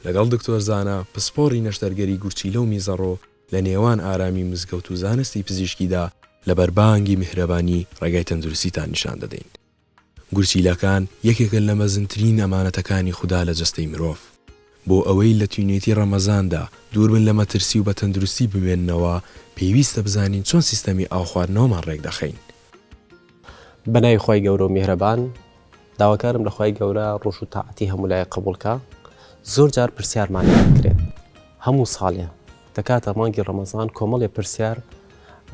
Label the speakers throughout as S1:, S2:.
S1: لەگەڵ دکتۆر زانە پسپۆڕی نەشتەرگەری گورچیلە و میزەڕۆ لە نێوان ئارامی مزگەوت و زانستی پزیشکیدا لە بەربانگی میهرەبانی ڕێگای تەندروستیتان نیشان دەدەین. گورچیلەکان یەکێکن لە مەزنترین ئەمانەتەکانی خوددا لە جەستەی مرۆڤ. بۆ ئەوەی لە توینێتی ڕەمەزاندا دووربن لە مەترسی و بە تەندروستی بمێننەوە پێویستە بزانین چۆن سیستەمی ئاوخواردنەوەمان ڕێک دەخەین.
S2: بەناوی خۆی گەورە و میهرەبان داواکارم لە خۆی گەورە ڕۆژ و تاعەتی هەموو لای قبولکە. زۆر جار پرسیارمان دەکرێت هەموو ساڵێ دەکاتە مانگی ڕەمەزان کۆمەڵێ پرسیار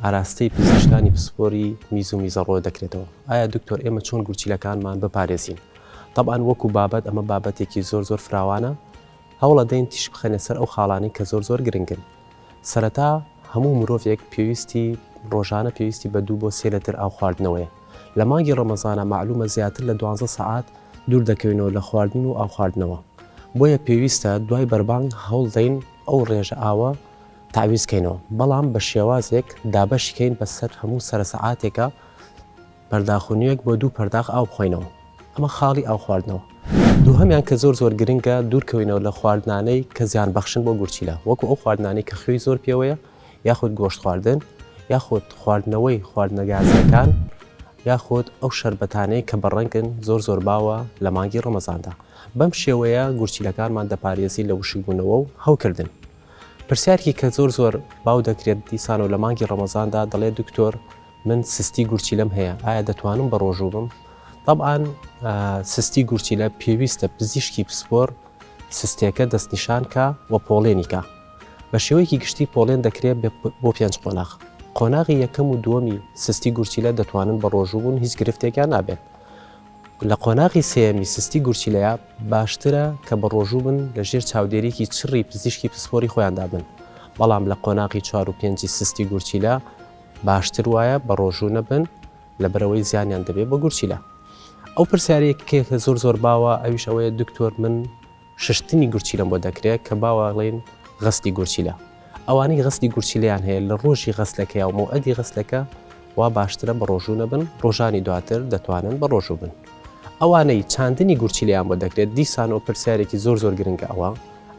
S2: ئاراستەی پزیشکانی پسپۆری میز و میزەڕۆ دەکرێتەوە. ئایا دکتۆر ئێمە چۆن گورچیلەکانمان بپارێزین؟ طبعاً وەکو بابەت ئەمە بابەتێکی زۆر فراوانە، هەوڵە دەین تیش بخەنە سەر ئەو خاڵانەی کە زۆر گرنگن. سەرەتا هەموو مرۆڤێک پێویستی ڕۆژانە پێویستی بە 2 بۆ 3 لەتر ئاو خواردنەوەیە. لە مانگی ڕەمەزانە معلومە زیاتر لە 12 سەعات دوور دەکەوینەوە لە خواردن و ئاو خواردنەوە. بۆیە پێویستە دوای بەربانگ هەوڵ دەین ئەو ڕێژە ئاوە تعویزکەینەوە، بەڵام بە شێوازێک دابەشکەین بەسەر هەموو سەرە سەعاتێکە پەرداخونیەک بۆ 2 پەرداخ ئاو بخۆینەوە. ئەمە خاڵی ئاو خواردنەوە. دووهەمیان کە زۆر گرنگە دوورکەوینەوە لە خواردنانەی کە زیان بەخشن بۆ گورچیلە، وەکو ئەو خواردنانەی کە خوێی زۆر پێوەیە، یاخود گۆشت خواردن، یاخود خواردنەوەی خواردنە گازیەکان، یاخود ئەو شەربەتانەی کە بەڕەنگن زۆر باوە لە مانگی ڕەمەزاندا. بەم شێوەیە گورچیلەکانمان دەپارێزی لە وشکبوونەوە و هەوکردن. پرسیارکی کە زۆر باو دەکرێت دیسان و لە مانگی ڕەمەزاندا دەڵێ دکتۆر من سستی گورچیلەم هەیە، ئایا دەتوانم بە ڕۆژوو بم؟ طبعاً سستی گورچیلە پێویستە پزیشکی پسپۆر سستێکە دەستنیشان کە و پۆڵێنیکە. بە شێوەیەکی گشتی پۆڵێن دەکرێت بۆ 5 قۆناغ. قۆناغی یەکەم و دووەمی سستی گورچیلە دەتوانن بە ڕۆژوو بوون، هیچ گرفتێکیان نابێت. لە قۆناغی سێمی سستی گورچیلەیە باشترە کە بە ڕۆژوو بن لە ژێر چاودێریکی چڕی پزیشکی پسپۆری خۆیاندا بن، بەڵام لە قۆناغی 4 و 5 سستی گورچیلە باشتر وایە بە ڕۆژوو نەبن لەبەرەوەی زیانیان دەبێت بە گورچیلە. ئەو پرسیارێکە زۆر باوە ئەویش ئەوەیە دکتۆر من ششتنی گورچیلەم بۆ دەکرێت کە باوەڵێن غەستی گورچیلە. ئەوانەی غەستی گورچیلیان هەیە لە ڕۆژی غەسلەکە یا مۆعەدی غەسلەکە وا باشترە بە ڕۆژوو نەبن، ڕۆژانی دواتر دەتوانن بە ڕۆژوو بن. ئەوانەی چاندنی گورچیلیان بۆ دەکرێت دیسان و پرسیارێکی زۆر گرنگە ئەوە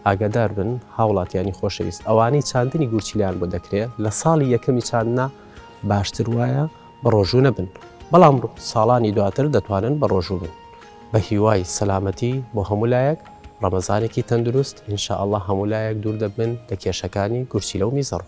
S2: ئاگادار بن هاوڵاتیانی خۆشەویست. ئەوانەی چاندنی گورچیلیان بۆ دەکرێت لە ساڵی یەکەمی چاندنا باشتر وایە بە ڕۆژوو نەبن، بەڵام ساڵانی دواتر دەتوانن بە ڕۆژوو بن. بە هیوای سەلامەتی بۆ هەموو لایەک ڕەمەزانێکی تەندروست، ئینشاءالله هەموو لایەک دوور دەبن لە کێشەکانی گورچیلە و میزەڕۆ.